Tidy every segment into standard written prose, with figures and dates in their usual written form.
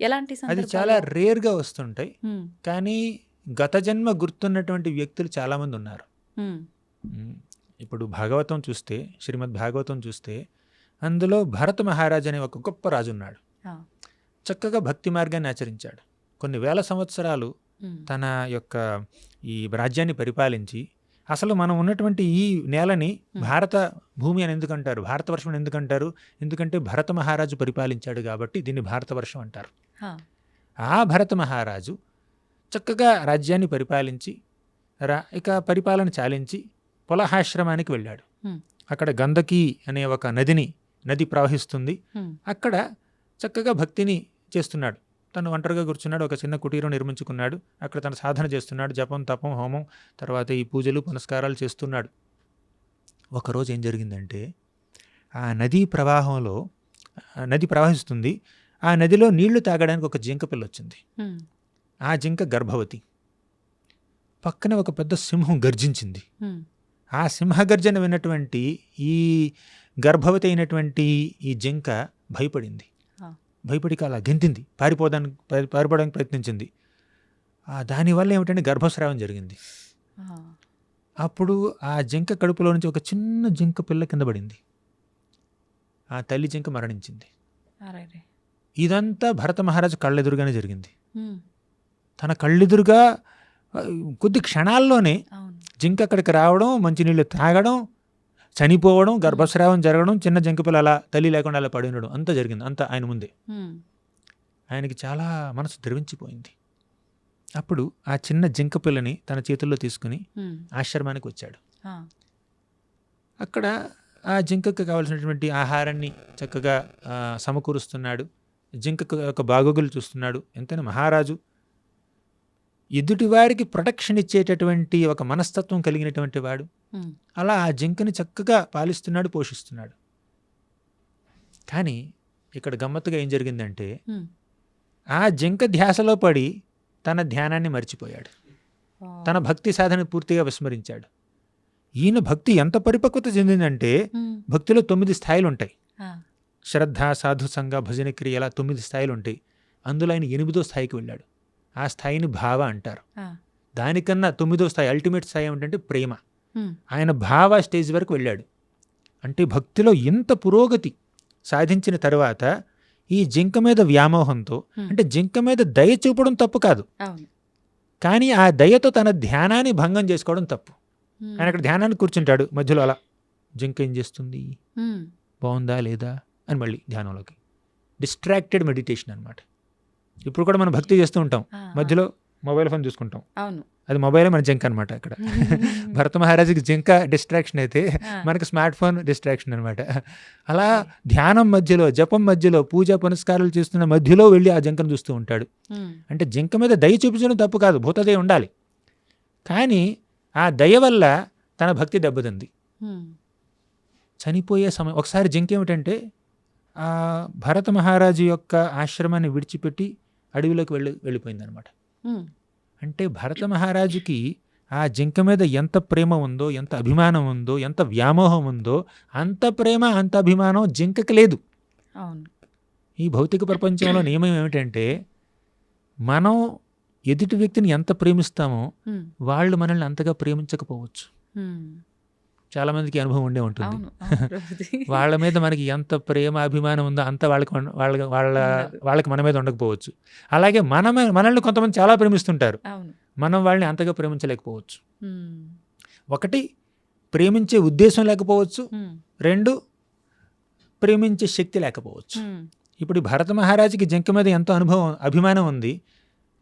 ఎలాంటి అది చాలా సందర్భాల్లో? రేర్గా వస్తుంటాయి. హ్మ్. కానీ గత జన్మ గుర్తున్నటువంటి వ్యక్తులు చాలామంది ఉన్నారు. హ్మ్. ఉమ్, ఇప్పుడు భాగవతం చూస్తే, శ్రీమద్ భాగవతం చూస్తే, అందులో భరత మహారాజ్ అనే ఒక గొప్ప రాజు ఉన్నాడు. ఆ. చక్కగా భక్తి మార్గాన్ని ఆచరించాడు. కొన్ని వేల సంవత్సరాలు హ్మ్. తన యొక్క ఈ రాజ్యాన్ని పరిపాలించి, అసలు మనం ఉన్నటువంటి ఈ నేలని భారత భూమి అని ఎందుకంటారు, భారతవర్షం అని ఎందుకంటారు? ఎందుకంటే భరత మహారాజు పరిపాలించాడు కాబట్టి దీన్ని భారతవర్షం అంటారు. ఆ. ఆ భరత మహారాజు చక్కగా రాజ్యాన్ని పరిపాలించి ఇక పరిపాలన చాలించి పొలహాశ్రమానికి వెళ్ళాడు. హ్మ్. అక్కడ గంధకి అనే ఒక నది ప్రవహిస్తుంది. హ్మ్. అక్కడ చక్కగా భక్తిని చేస్తున్నాడు. తను ఒంటరిగా కూర్చున్నాడు, ఒక చిన్న కుటీరం నిర్మించుకున్నాడు. అక్కడ తన సాధన చేస్తున్నాడు, జపం తపం హోమం, తర్వాత ఈ పూజలు పునస్కారాలు చేస్తున్నాడు. ఒకరోజు ఏం జరిగిందంటే, ఆ నదీ ప్రవాహంలో నది ప్రవహిస్తుంది. ఆ నదిలో నీళ్లు తాగడానికి ఒక జింక పిల్ల వచ్చింది. హ్మ్. ఆ జింక గర్భవతి. పక్కనే ఒక పెద్ద సింహం గర్జించింది. హ్మ్. ఆ సింహగర్జన విన్నటువంటి ఈ గర్భవతి అయినటువంటి ఈ జింక భయపడింది. ఆ. భయపడి అలా గెంతింది, పారిపోవడానికి ప్రయత్నించింది. దానివల్ల ఏమిటంటే గర్భస్రావం జరిగింది. ఆ. అప్పుడు ఆ జింక కడుపులో నుంచి ఒక చిన్న జింక పిల్ల కింద పడింది. ఆ తల్లి జింక మరణించింది. అరెరే. ఇదంతా భరత మహారాజు కళ్ళెదురుగానే జరిగింది. హ్మ్. తన కళ్ళెదురుగా కొద్ది క్షణాల్లోనే అవును. జింక అక్కడికి రావడం, మంచినీళ్ళు తాగడం, చనిపోవడం, గర్భస్రావం జరగడం, చిన్న జింక పిల్ల అలా తల్లి లేకుండా అలా పడి ఉండడం, అంతా జరిగింది. అంతా ఆయన ముందే. హ్మ్. ఆయనకి చాలా మనసు ద్రవించిపోయింది. అప్పుడు ఆ చిన్న జింక పిల్లని తన చేతుల్లో తీసుకుని హ్మ్. ఆశ్రమానికి వచ్చాడు. ఆ. అక్కడ ఆ జింకకు కావాల్సినటువంటి ఆహారాన్ని చక్కగా సమకూరుస్తున్నాడు. జింకకు ఒక బాగోగులు చూస్తున్నాడు. ఎంతైనా మహారాజు ఎదుటివారికి ప్రొటెక్షన్ ఇచ్చేటటువంటి ఒక మనస్తత్వం కలిగినటువంటి వాడు. హ్మ్. అలా ఆ జింకని చక్కగా పాలిస్తున్నాడు, పోషిస్తున్నాడు. కానీ ఇక్కడ గమ్మత్తుగా ఏం జరిగిందంటే, హ్మ్. ఆ జింక ధ్యాసలో పడి తన ధ్యానాన్ని మర్చిపోయాడు. తన భక్తి సాధన పూర్తిగా విస్మరించాడు. ఈయన భక్తి ఎంత పరిపక్వత చెందిందంటే, హ్మ్. భక్తిలో 9 స్థాయిలు ఉంటాయి. ఆ. శ్రద్ధ, సాధు సంఘ, భజన క్రియ, ఇలా 9 స్థాయిలు ఉంటాయి. అందులో ఆయన 8వ స్థాయికి వెళ్ళాడు. ఆ స్థాయిని భావ అంటారు. ఆ. దానికన్నా 9వ స్థాయి, అల్టిమేట్ స్థాయి ఏమిటంటే ప్రేమ. హ్మ్. ఆయన భావ స్టేజ్ వరకు వెళ్ళాడు. అంటే భక్తిలో ఇంత పురోగతి సాధించిన తర్వాత ఈ జింక మీద వ్యామోహంతో, అంటే జింక మీద దయ చూపడం తప్పు కాదు, అవును. కానీ ఆ దయతో తన ధ్యానాన్ని భంగం చేసుకోవడం తప్పు. హ్మ్. ఆయన అక్కడ ధ్యానాన్ని కూర్చుంటాడు, మధ్యలో అలా జింక ఏం చేస్తుంది, హ్మ్. బాగుందా లేదా అని మళ్ళీ ధ్యానంలోకి. డిస్ట్రాక్టెడ్ మెడిటేషన్ అనమాట. ఇప్పుడు కూడా మనం భక్తి చేస్తూ ఉంటాం, ఆ. మధ్యలో మొబైల్ ఫోన్ చూసుకుంటాం. అవును. అది మొబైలే మన జింక అనమాట. అక్కడ భరత మహారాజుకి జింక డిస్ట్రాక్షన్ అయితే ఆ. మనకి స్మార్ట్ ఫోన్ డిస్ట్రాక్షన్ అనమాట. అలా ధ్యానం మధ్యలో, జపం మధ్యలో, పూజ పునస్కారాలు చేస్తున్న మధ్యలో వెళ్ళి ఆ జింకను చూస్తూ ఉంటాడు. హ్మ్. అంటే జింక మీద దయ చూపించడం తప్పు కాదు, భూతదయ ఉండాలి. కానీ ఆ దయ వల్ల తన భక్తి దెబ్బతింది. హ్మ్. చనిపోయే సమయం ఒకసారి జింక ఏమిటంటే, ఆ భరత మహారాజు యొక్క ఆశ్రమాన్ని విడిచిపెట్టి అడవిలోకి వెళ్ళిపోయింది అనమాట. హ్మ్. అంటే భరత మహారాజుకి ఆ జింక మీద ఎంత ప్రేమ ఉందో, ఎంత అభిమానం ఉందో, ఎంత వ్యామోహం ఉందో, అంత ప్రేమ అంత అభిమానం జింకకి లేదు. అవును. ఈ భౌతిక ప్రపంచంలో నియమం ఏమిటంటే, మనం ఎదుటి వ్యక్తిని ఎంత ప్రేమిస్తామో హ్మ్. వాళ్ళు మనల్ని అంతగా ప్రేమించకపోవచ్చు. హ్మ్. చాలామందికి అనుభవం ఉండే ఉంటుంది. అవును. అవును ప్రభుజీ. వాళ్ళ మీద మనకి ఎంత ప్రేమ అభిమానం ఉందో అంత వాళ్ళకి మన మీద ఉండకపోవచ్చు. అలాగే మనల్ని కొంతమంది చాలా ప్రేమిస్తుంటారు, అవును. మనం వాళ్ళని అంతగా ప్రేమించలేకపోవచ్చు. హ్మ్. ఒకటి, ప్రేమించే ఉద్దేశం లేకపోవచ్చు. హ్మ్. 2, ప్రేమించే శక్తి లేకపోవచ్చు. హ్మ్. ఇప్పుడు ఈ భరత మహారాజుకి జింక మీద ఎంతో అభిమానం ఉంది,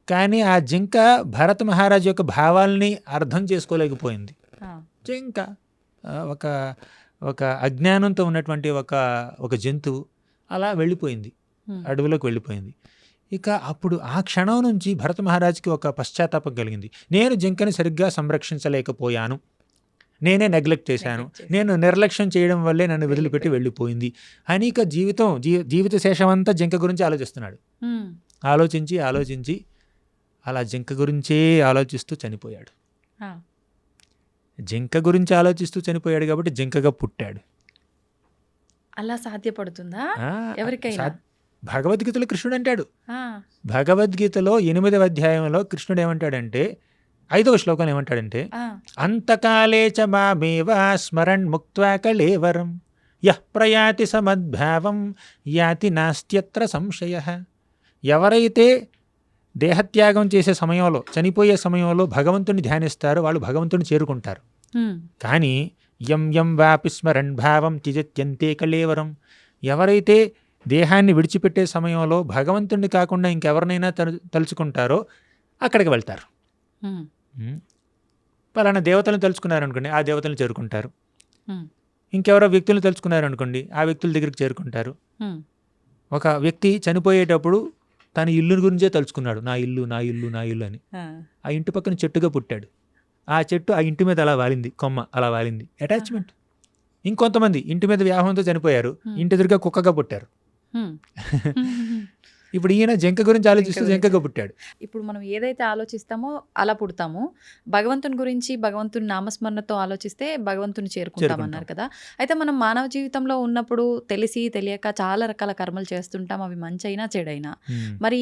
కానీ ఆ జింక భరత మహారాజు యొక్క భావాల్ని అర్థం చేసుకోలేకపోయింది. ఆ. జింక ఒక అజ్ఞానంతో ఉన్నటువంటి ఒక జంతువు అలా వెళ్ళిపోయింది, హ్మ్. అడవిలోకి వెళ్ళిపోయింది. ఇక అప్పుడు ఆ క్షణం నుంచి భరత మహారాజుకి ఒక పశ్చాత్తాపం కలిగింది. నేను జింకని సరిగ్గా సంరక్షించలేకపోయాను, నేనే నెగ్లెక్ట్ చేశాను, నేను నిర్లక్ష్యం చేయడం వల్లే నన్ను వదిలిపెట్టి వెళ్ళిపోయింది అని ఇక జీవిత శేషం అంతా జింక గురించి ఆలోచిస్తున్నాడు. హ్మ్. ఆలోచించి అలా జింక గురించే ఆలోచిస్తూ చనిపోయాడు. ఆ. జింక గురించి ఆలోచిస్తూ చనిపోయాడు కాబట్టి జింకగా పుట్టాడు. అలా సాధ్యపడుతుందా ఆ, ఎవరికైనా? భగవద్గీతలో కృష్ణుడు అంటాడు. ఆ, భగవద్గీతలో 8వ అధ్యాయంలో కృష్ణుడు ఏమంటాడంటే 5వ శ్లోకంలో ఏమంటాడంటే ఆ, అంతకాలే చ మామేవ స్మరణ్ ముక్త్వా కళేవరం యః ప్రయాతి సమద్భావం యాతి నాస్త్యత్ర సంశయః. ఎవరైతే దేహత్యాగం చేసే సమయంలో, చనిపోయే సమయంలో భగవంతుని ధ్యానిస్తారో వాళ్ళు భగవంతుని చేరుకుంటారు. ఉమ్, కానీ యం యం వాపి స్మరణ్ భావం త్యజత్యంతే కళేవరం, ఎవరైతే దేహాన్ని విడిచిపెట్టే సమయంలో భగవంతుడిని కాకుండా ఇంకెవరినైనా తలుచుకుంటారో అక్కడికి వెళ్తారు. ఉమ్, పలానా దేవతలను తలుచుకున్నారనుకోండి, ఆ దేవతలను చేరుకుంటారు. ఉమ్, ఇంకెవరో వ్యక్తులను తలుచుకున్నారనుకోండి, ఆ వ్యక్తుల దగ్గరికి చేరుకుంటారు. ఉమ్, ఒక వ్యక్తి చనిపోయేటప్పుడు తన ఇల్లు గురించే తలుచుకున్నాడు, నా ఇల్లు నా ఇల్లు నా ఇల్లు అని. ఆ, ఆ ఇంటి పక్కన చెట్టుగా పుట్టాడు. ఆ చెట్టు ఆ ఇంటి మీద అలా వాలింది, కొమ్మ అలా వాలింది, అటాచ్మెంట్. ఇంకొంతమంది ఇంటి మీద వ్యామోహంతో చనిపోయారు, ఇంటి ఎదురుగా కుక్కగా పుట్టారు. ఉమ్. ఇప్పుడు ఈయన జింక గురించి ఆలోచిస్తూ జింకగా పుట్టాడు. ఇప్పుడు మనం ఏదైతే ఆలోచిస్తామో అలా పుడతాము. భగవంతుని గురించి భగవంతుని నామస్మరణతో ఆలోచిస్తే భగవంతుని చేరుకుంటామన్నారు కదా. అయితే మనం మానవ జీవితంలో ఉన్నప్పుడు తెలిసి తెలియక చాలా రకాల కర్మలు చేస్తుంటాం. అవి మంచైనా చెడైనా. మరి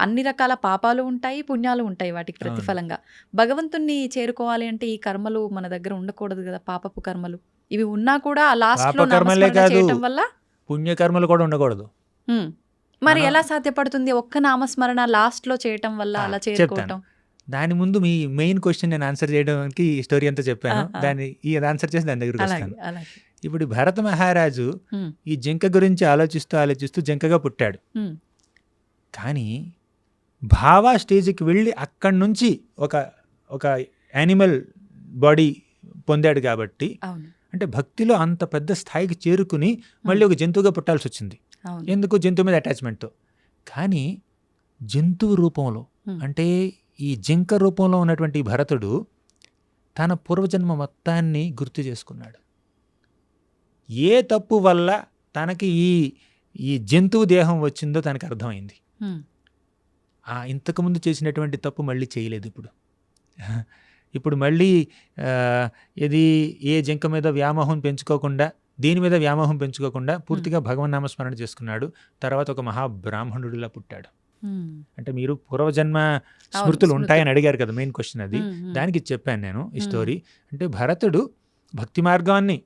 అన్ని రకాల పాపాలు ఉంటాయి, పుణ్యాలు ఉంటాయి వాటికి ప్రతిఫలంగా. భగవంతుణ్ణి చేరుకోవాలి అంటే ఈ కర్మలు మన దగ్గర ఉండకూడదు కదా, పాపపు కర్మలు. ఇవి ఉన్నా కూడా లాస్ట్ లో పాపకర్మలే నామస్మరణ కాదు, చేయటం వల్ల పుణ్యకర్మలు కూడా ఉండకూడదు. మరి ఎలా సాధ్యపడుతుంది ఒక్క నామస్మరణ లాస్ట్ లో చేయటం వల్ల అలా చేరుకోవటం? దాని ముందు మీ మెయిన్ క్వశ్చన్ నేను ఆన్సర్ చేయడానికి ఈ స్టోరీ అంతా చెప్పాను. ఈ ఆన్సర్ చేసి దాని దగ్గరికి వస్తాను. ఇప్పుడు భరత మహారాజు ఈ జింక గురించి ఆలోచిస్తూ జింకగా పుట్టాడు. కానీ భావా స్టేజ్కి వెళ్ళి అక్కడి నుంచి ఒక యానిమల్ బాడీ పొందాడు కాబట్టి, అంటే భక్తిలో అంత పెద్ద స్థాయికి చేరుకుని మళ్ళీ ఒక జంతువుగా పుట్టాల్సి వచ్చింది. ఎందుకు? జంతువు మీద అటాచ్మెంట్తో. కానీ జంతువు రూపంలో, అంటే ఈ జింక రూపంలో ఉన్నటువంటి భరతుడు తన పూర్వజన్మ మొత్తాన్ని గుర్తు చేసుకున్నాడు. ఏ తప్పు వల్ల తనకి ఈ జంతువు దేహం వచ్చిందో తనకు అర్థమైంది. ఇంతకుముందు చేసినటువంటి తప్పు మళ్ళీ చేయలేదు. ఇప్పుడు మళ్ళీ ఏ జింక మీద వ్యామోహం పెంచుకోకుండా, దీని మీద వ్యామోహం పెంచుకోకుండా పూర్తిగా భగవన్ నామస్మరణ చేసుకున్నాడు. తర్వాత ఒక మహాబ్రాహ్మణుడిలా పుట్టాడు. అంటే మీరు పూర్వజన్మ స్మృతులు ఉంటాయని అడిగారు కదా, మెయిన్ క్వశ్చన్ అది. దానికి చెప్పాను నేను ఈ స్టోరీ. అంటే భరతుడు భక్తి మార్గాన్ని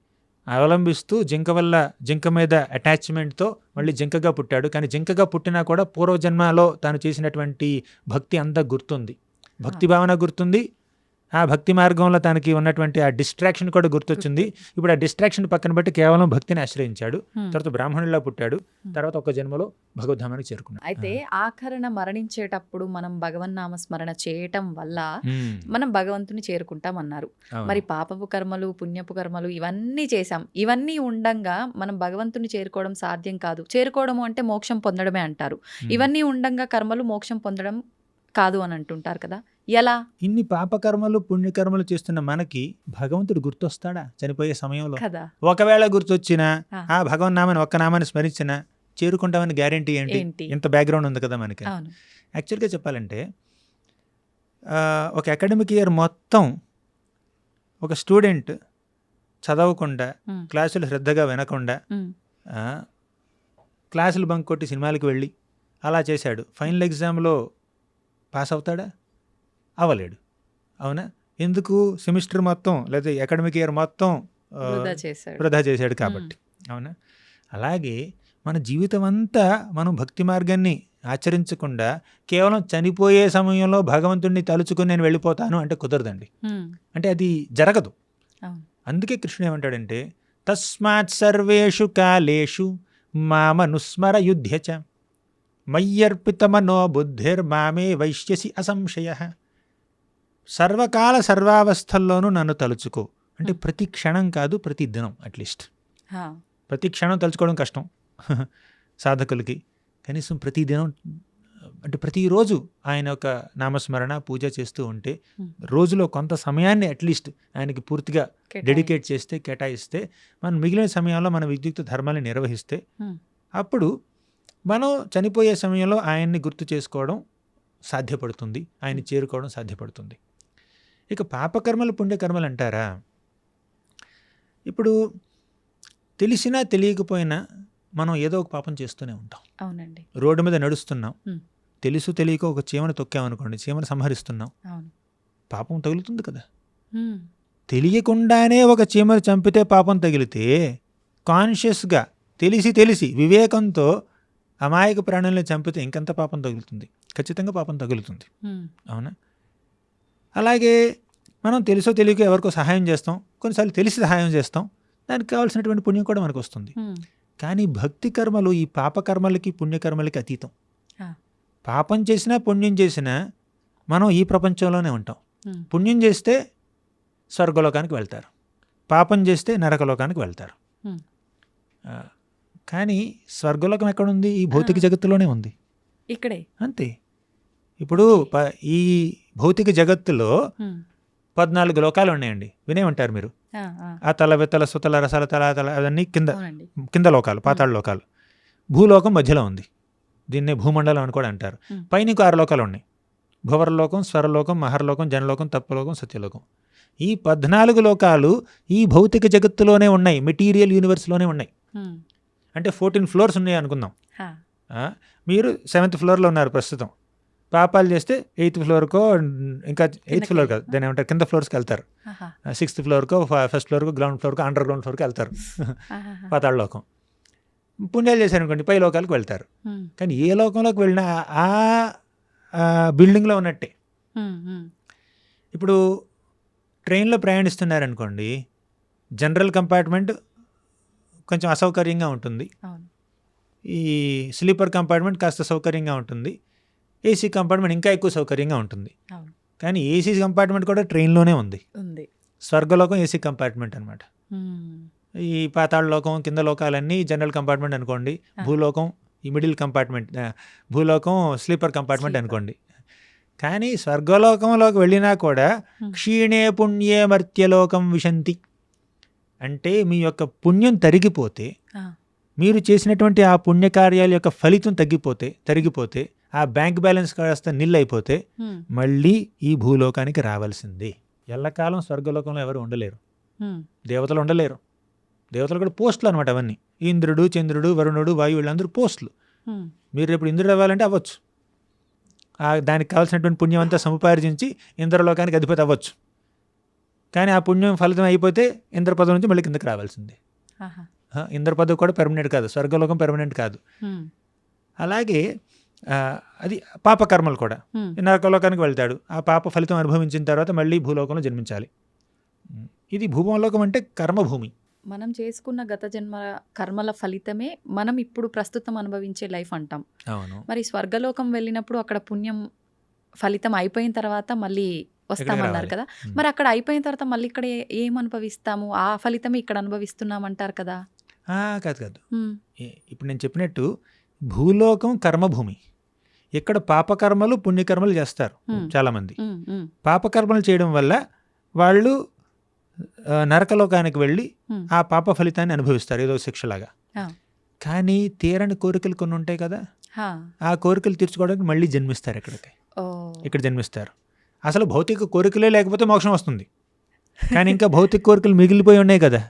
అవలంబిస్తూ జింక మీద అటాచ్మెంట్తో మళ్ళీ జింకగా పుట్టాడు. కానీ జింకగా పుట్టినా కూడా పూర్వజన్మలో తాను చేసినటువంటి భక్తి అంతా గుర్తుంది, భక్తి భావన గుర్తుంది. ఆ భక్తి మార్గంలో తనకి ఉన్నటువంటి ఆ డిస్ట్రాక్షన్ కూడా గుర్తొచ్చింది. ఇప్పుడు ఆ డిస్ట్రాక్షన్ పక్కన బట్టి కేవలం భక్తిని ఆశ్రయించాడు. తర్వాత బ్రాహ్మణులా పుట్టాడు. తర్వాత ఒక జన్మలో భగవద్ధామానికి చేరుకున్నాడు. అయితే ఆఖరణ మరణించేటప్పుడు మనం భగవన్నామ స్మరణ చేయటం వల్ల మనం భగవంతుని చేరుకుంటామన్నారు. మరి పాపపు కర్మలు, పుణ్యపు కర్మలు ఇవన్నీ చేశాం. ఇవన్నీ ఉండంగా మనం భగవంతుని చేరుకోవడం సాధ్యం కాదు. చేరుకోవడము అంటే మోక్షం పొందడమే అంటారు. ఇవన్నీ ఉండంగా కర్మలు మోక్షం పొందడం కాదు అని అంటుంటారు కదా. ఎలా? ఇన్ని పాపకర్మలు పుణ్యకర్మలు చేస్తున్న మనకి భగవంతుడు గుర్తొస్తాడా చనిపోయే సమయంలో? కదా. ఒకవేళ గుర్తొచ్చినా ఆ భగవన్ నామాన్ని ఒక్క నామాన్ని స్మరించినా చేరుకుంటామని గ్యారెంటీ ఏంటి? ఇంత బ్యాక్గ్రౌండ్ ఉంది కదా మనకి. యాక్చువల్గా చెప్పాలంటే ఒక అకాడమిక్ ఇయర్ మొత్తం ఒక స్టూడెంట్ చదవకుండా, క్లాసులు శ్రద్ధగా వినకుండా, క్లాసులు బంక్ కొట్టి సినిమాలకు వెళ్ళి అలా చేశాడు. ఫైనల్ ఎగ్జామ్లో పాస్ అవుతాడా? అవ్వలేడు. అవునా? ఎందుకు? సెమిస్టర్ మొత్తం లేదా అకాడమిక్ ఇయర్ మొత్తం వృధా చేశాడు కాబట్టి. అవునా? అలాగే మన జీవితం అంతా మనం భక్తి మార్గాన్ని ఆచరించకుండా కేవలం చనిపోయే సమయంలో భగవంతుడిని తలుచుకుని నేను వెళ్ళిపోతాను అంటే కుదరదండి. అంటే అది జరగదు. అందుకే కృష్ణుడు ఏమంటాడంటే తస్మాత్ సర్వేషు కాలేషు మామనుస్మర యుధ్యచ మయ్యర్పితమనో బుద్ధిర్మామే వైశ్యసి అసంశయః. సర్వకాల సర్వావస్థల్లోనూ నన్ను తలుచుకో అంటే ప్రతి క్షణం కాదు, ప్రతి దినం. అట్లీస్ట్ ప్రతి క్షణం తలుచుకోవడం కష్టం సాధకులకి. కనీసం ప్రతి దినం అంటే ప్రతిరోజు ఆయన ఒక నామస్మరణ పూజ చేస్తూ ఉంటే రోజులో కొంత సమయాన్ని అట్లీస్ట్ ఆయనకి పూర్తిగా డెడికేట్ చేస్తే, కేటాయిస్తే, మనం మిగిలిన సమయంలో మన విద్యుక్త ధర్మాన్ని నిర్వహిస్తే అప్పుడు మనం చనిపోయే సమయంలో ఆయన్ని గుర్తు చేసుకోవడం సాధ్యపడుతుంది, ఆయన్ని చేరుకోవడం సాధ్యపడుతుంది. ఇక పాపకర్మలు పుణ్యకర్మలు అంటారా? ఇప్పుడు తెలిసినా తెలియకపోయినా మనం ఏదో ఒక పాపం చేస్తూనే ఉంటాం. అవునండి. రోడ్డు మీద నడుస్తున్నాం, హ్మ్. తెలుసు తెలియక ఒక చీమను తొక్కామనుకోండి, చీమను సంహరిస్తున్నాం, అవును. పాపం తగులుతుంది కదా. హ్మ్. తెలియకుండానే ఒక చీమను చంపితే పాపం తగిలితే, కాన్షియస్గా తెలిసి వివేకంతో అమాయక ప్రాణుల్ని చంపితే ఇంకెంత పాపం తగులుతుంది. ఖచ్చితంగా పాపం తగులుతుంది. హ్మ్. అవునా? అలాగే మనం తెలుసో తెలియక ఎవరికో సహాయం చేస్తాం, కొన్నిసార్లు తెలిసి సహాయం చేస్తాం, దానికి కావాల్సినటువంటి పుణ్యం కూడా మనకు వస్తుంది. హ్మ్. కానీ భక్తి కర్మలు ఈ పాపకర్మలకి పుణ్యకర్మలకి అతీతం. ఆ. పాపం చేసినా పుణ్యం చేసినా మనం ఈ ప్రపంచంలోనే ఉంటాం. హ్మ్. పుణ్యం చేస్తే స్వర్గలోకానికి వెళ్తారు, పాపం చేస్తే నరకలోకానికి వెళ్తారు. హ్మ్. ఆ, కానీ స్వర్గలోకం ఎక్కడుంది? ఈ భౌతిక జగత్తులోనే ఉంది. ఇక్కడే. అంతే. ఇప్పుడు ఈ భౌతిక జగత్తులో హ్మ్. 14 లోకాలు ఉన్నాయండి, వినే ఉంటారు మీరు. ఆ. ఆ. అతల వితల సుతల రసాల తల అవన్నీ అవునండి. కింద లోకాలు, పాతాళ లోకాలు. భూలోకం మధ్యలో ఉంది, దీన్నే భూమండలం అని కూడా అంటారు. Hmm. పైన ఇంకో 6 లోకాలు ఉన్నాయి, భువర్లోకం, స్వరలోకం, మహర్లోకం, జనలోకం, తత్వలోకం, సత్యలోకం. ఈ 14 లోకాలు ఈ భౌతిక జగత్తులోనే ఉన్నాయి, మెటీరియల్ యూనివర్స్లోనే ఉన్నాయి. హ్మ్. అంటే 14 ఫ్లోర్స్ ఉన్నాయి అనుకుందాం. హా. మీరు 7th ఫ్లోర్లో ఉన్నారు ప్రస్తుతం. పాపాలు చేస్తే 8th ఫ్లోర్కో, ఇంకా 8th ఫ్లోర్ కాదు, దాని ఏమంటారు, కింద ఫ్లోర్స్కి వెళ్తారు. ఆహా. 6th ఫ్లోర్కో, 1st ఫ్లోర్కో, గ్రౌండ్ ఫ్లోర్కో, అండర్ గ్రౌండ్ ఫ్లోర్కి వెళ్తారు. ఆహాహా. పాతాళ లోకం. పుణ్యాలు చేశారనుకోండి పై లోకాలకు వెళ్తారు. హ్మ్. కానీ ఏ లోకంలోకి వెళ్ళినా ఆ బిల్డింగ్లో ఉన్నట్టే. హ్మ్. హ్మ్. ఇప్పుడు ట్రైన్లో ప్రయాణిస్తున్నారనుకోండి, జనరల్ కంపార్ట్మెంట్ కొంచెం అసౌకర్యంగా ఉంటుంది, అవును. ఈ స్లీపర్ కంపార్ట్మెంట్ కాస్త సౌకర్యంగా ఉంటుంది, ఏసీ కంపార్ట్మెంట్ ఇంకా ఎక్కువ సౌకర్యంగా ఉంటుంది. అవును. కానీ ఏసీ కంపార్ట్మెంట్ కూడా ట్రైన్లోనే ఉంది. ఉంది. స్వర్గలోకం ఏసీ కంపార్ట్మెంట్ అనమాట. హ్మ్. ఈ పాతాళ లోకం, కింద లోకాలన్నీ జనరల్ కంపార్ట్మెంట్ అనుకోండి. భూలోకం ఈ మిడిల్ కంపార్ట్మెంట్, భూలోకం స్లీపర్ కంపార్ట్మెంట్ అనుకోండి. కానీ స్వర్గలోకంలోకి వెళ్ళినా కూడా క్షీణే పుణ్యే మర్త్యలోకం విశంతి. అంటే మీ యొక్క పుణ్యం తరిగిపోతే, మీరు చేసినటువంటి ఆ పుణ్యకార్యాల యొక్క ఫలితం తరిగిపోతే ఆ బ్యాంక్ బ్యాలెన్స్ కాస్త నిల్ అయిపోతే మళ్ళీ ఈ భూలోకానికి రావాల్సిందే. ఎల్లకాలం స్వర్గలోకంలో ఎవరు ఉండలేరు, దేవతలు ఉండలేరు. దేవతలు కూడా పోస్టులు అనమాట అవన్నీ. ఇంద్రుడు, చంద్రుడు, వరుణుడు, వాయువు, వీళ్ళందరూ పోస్టులు. మీరు రేపు ఇంద్రుడు అవ్వాలంటే అవ్వచ్చు, దానికి కావాల్సినటువంటి పుణ్యం అంతా సముపార్జించి ఇంద్రలోకానికి అధిపతి అవ్వచ్చు. కానీ ఆ పుణ్యం ఫలితం అయిపోతే ఇంద్రపదం నుంచి మళ్ళీ కిందకి రావాల్సిందే. ఇంద్రపదవి కూడా పెర్మనెంట్ కాదు, స్వర్గలోకం పెర్మనెంట్ కాదు. అలాగే అది పాపకర్మలు కూడా. నరకలోకానికి వెళ్తాడు, ఆ పాప ఫలితం అనుభవించిన తర్వాత మళ్ళీ భూలోకంలో జన్మించాలి. ఇది భూలోకం అంటే కర్మభూమి. మనం చేసుకున్న గత జన్మ కర్మల ఫలితమే మనం ఇప్పుడు ప్రస్తుతం అనుభవించే లైఫ్ అంటాం. అవును. మరి స్వర్గలోకం వెళ్ళినప్పుడు అక్కడ పుణ్యం ఫలితం అయిపోయిన తర్వాత మళ్ళీ వస్తామన్నారు కదా, మరి అక్కడ అయిపోయిన తర్వాత మళ్ళీ ఇక్కడ ఏం అనుభవిస్తాము? ఆ ఫలితమే ఇక్కడ అనుభవిస్తున్నాం అంటారు కదా. కాదు. ఇప్పుడు నేను చెప్పినట్టు భూలోకం కర్మభూమి. ఇక్కడ పాపకర్మలు పుణ్యకర్మలు చేస్తారు చాలామంది. పాపకర్మలు చేయడం వల్ల వాళ్ళు నరకలోకానికి వెళ్ళి ఆ పాప ఫలితాన్ని అనుభవిస్తారు, ఏదో శిక్షలాగా. కానీ తీరని కోరికలు కొన్ని ఉంటాయి కదా, ఆ కోరికలు తీర్చుకోవడానికి మళ్ళీ జన్మిస్తారు, ఇక్కడ జన్మిస్తారు. అసలు భౌతిక కోరికలే లేకపోతే మోక్షం వస్తుంది, కానీ ఇంకా భౌతిక కోరికలు మిగిలిపోయి ఉన్నాయి కదా.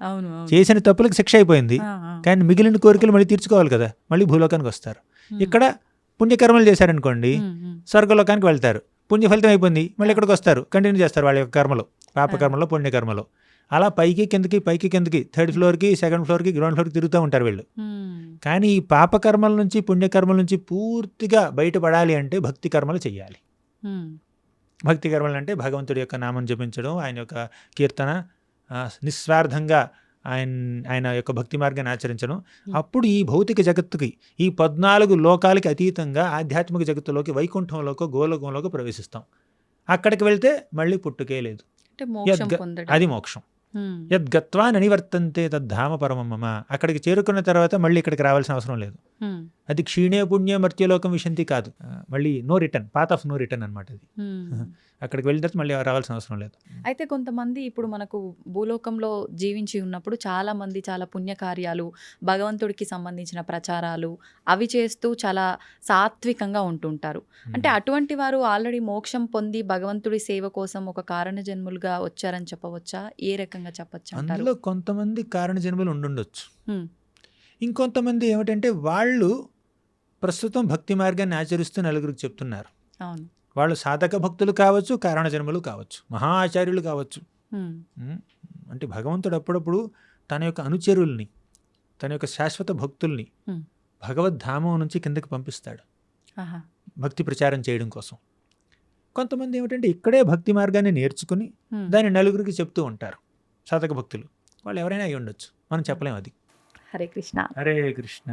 చేసిన తప్పులకు శిక్ష అయిపోయింది, కానీ మిగిలిన కోరికలు మళ్ళీ తీర్చుకోవాలి కదా, మళ్ళీ భూలోకానికి వస్తారు. ఇక్కడ పుణ్యకర్మలు చేశారనుకోండి, స్వర్గలోకానికి వెళ్తారు. పుణ్య ఫలితం అయిపోయింది, మళ్ళీ ఇక్కడికి వస్తారు, కంటిన్యూ చేస్తారు వాళ్ళ యొక్క కర్మలు, పాపకర్మలో పుణ్యకర్మలో. అలా పైకి కిందకి 3rd ఫ్లోర్కి 2nd ఫ్లోర్కి గ్రౌండ్ ఫ్లోర్కి తిరుగుతూ ఉంటారు వీళ్ళు. కానీ ఈ పాపకర్మల నుంచి పుణ్యకర్మల నుంచి పూర్తిగా బయటపడాలి అంటే భక్తి కర్మలు చెయ్యాలి. భక్తి కర్మలు అంటే భగవంతుడి యొక్క నామం జపించడం, ఆయన యొక్క కీర్తన, నిస్వార్థంగా ఆయన యొక్క భక్తి మార్గాన్ని ఆచరించడం. అప్పుడు ఈ భౌతిక జగత్తుకి, ఈ 14 లోకాలకి అతీతంగా ఆధ్యాత్మిక జగత్తులోకి, వైకుంఠంలోకి, గోలోకంలోకి ప్రవేశిస్తాం. అక్కడికి వెళ్తే మళ్ళీ పుట్టుకే లేదు, అది మోక్షం. యద్గత్వా ననివర్తంతే తద్ధామ పరమం మమ. అక్కడికి చేరుకున్న తర్వాత మళ్ళీ ఇక్కడికి రావాల్సిన అవసరం లేదు. అది క్షీణే పుణ్య మర్త్యలోకం విశంతి కాదు, మళ్ళీ no return, path of no return అనమాట అది. అక్కడికి వెళ్ళిన తర్వాత మళ్ళీ రావాల్సిన అవసరం లేదు. అయితే కొంతమంది ఇప్పుడు మనకు భూలోకంలో జీవించి ఉన్నప్పుడు చాలా మంది చాలా పుణ్యకార్యాలు, భగవంతుడికి సంబంధించిన ప్రచారాలు అవి చేస్తూ చాలా సాత్వికంగా ఉంటుంటారు. అంటే అటువంటి వారు ఆల్రెడీ మోక్షం పొంది భగవంతుడి సేవ కోసం ఒక కారణ జన్ములుగా వచ్చారని చెప్పవచ్చా? ఏ రకంగా చెప్పచ్చు? అందులో కొంతమంది కారణ జన్మలు ఉండుండొచ్చు. ఇంకొంతమంది ఏమిటంటే వాళ్ళు ప్రస్తుతం భక్తి మార్గాన్ని ఆచరిస్తూ నలుగురికి చెప్తున్నారు. అవును. వాళ్ళు సాధక భక్తులు కావచ్చు, కారణ జన్మలు కావచ్చు, మహా ఆచార్యులు కావచ్చు. హ్మ్. అంటే భగవంతుడు అప్పుడప్పుడు తన యొక్క అనుచరుల్ని, తన యొక్క శాశ్వత భక్తుల్ని హ్మ్. భగవద్ధామం నుంచి కిందకి పంపిస్తాడు ఆహా! భక్తి ప్రచారం చేయడం కోసం. కొంతమంది ఏమిటంటే ఇక్కడే భక్తి మార్గాన్ని నేర్చుకుని హ్మ్. దాన్ని నలుగురికి చెప్తూ ఉంటారు. సాధక భక్తులు వాళ్ళు ఎవరైనా అయి ఉండొచ్చు, మనం చెప్పలేం అది. హరే కృష్ణ. హరే కృష్ణ.